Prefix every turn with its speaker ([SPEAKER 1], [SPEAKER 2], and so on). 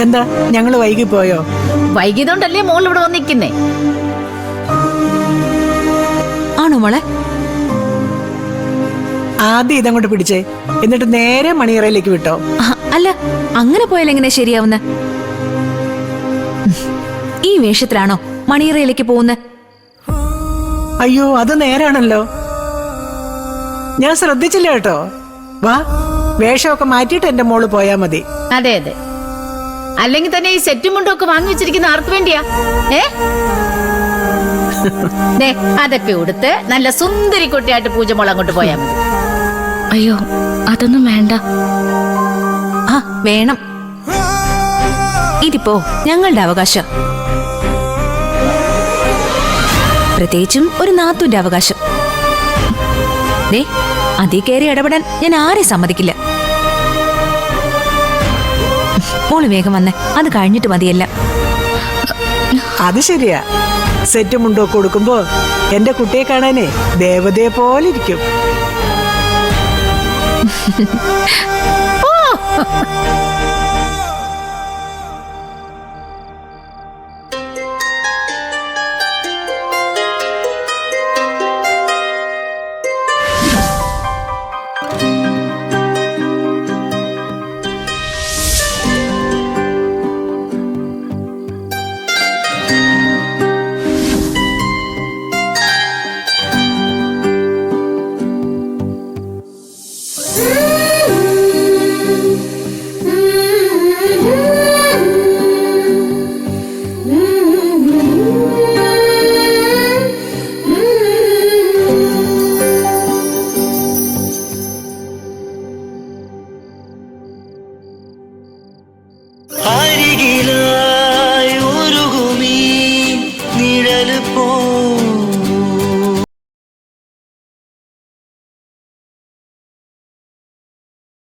[SPEAKER 1] എന്താ ഞങ്ങള് വൈകി പോയോ?
[SPEAKER 2] വൈകിയതുകൊണ്ടല്ലേ മോൾ ഇവിടെ വന്നിരിക്കുന്നേ?
[SPEAKER 3] ആണോ മോളെ?
[SPEAKER 1] ആദ്യം ഇതങ്ങോട്ട് പിടിച്ചേ, എന്നിട്ട് നേരെ മണിയറയിലേക്ക് വിട്ടോ.
[SPEAKER 3] അല്ല, അങ്ങനെ പോയാൽ എങ്ങനെ ശരിയാവുന്ന? ഈ വേഷത്തിലാണോ മണിയറയിലേക്ക് പോകുന്നത്?
[SPEAKER 1] അയ്യോ, അത് നേരാണല്ലോ, ഞാൻ ശ്രദ്ധിച്ചില്ല കേട്ടോ. വാ, വേഷമൊക്കെ മാറ്റിയിട്ട് എന്റെ മോള് പോയാ മതി.
[SPEAKER 2] അതെ അതെ, അല്ലെങ്കിൽ തന്നെ ഈ സെറ്റും മുണ്ടും ഒക്കെ വാങ്ങി വെച്ചിരിക്കുന്ന ആർക്ക് വേണ്ടിയാ? അതൊക്കെ ഉടുത്ത് നല്ല സുന്ദരി കുട്ടിയായിട്ട് പൂജമോൾ അങ്ങോട്ട് പോയാ മതി.
[SPEAKER 4] അയ്യോ, അതൊന്നും വേണ്ട.
[SPEAKER 3] ആ വേണം, ഇതിപ്പോ ഞങ്ങളുടെ അവകാശം, പ്രത്യേകിച്ചും ഒരു നാത്തൂന്റെ അവകാശം. ദേ, അതിൽ കയറി ഇടപെടാൻ ഞാൻ ആരെ സമ്മതിക്കില്ല. മോള് വേഗം വന്നേ, അത് കഴിഞ്ഞിട്ട് മതിയല്ല.
[SPEAKER 1] അത് ശരിയാ, സെറ്റും മുണ്ടൊക്കെ കൊടുക്കുമ്പോ എന്റെ കുട്ടിയെ കാണാനേ ദേവതയെ പോലെ ഇരിക്കും.
[SPEAKER 5] അരികിലായി ഉരുകുമീ നിഴല് പോ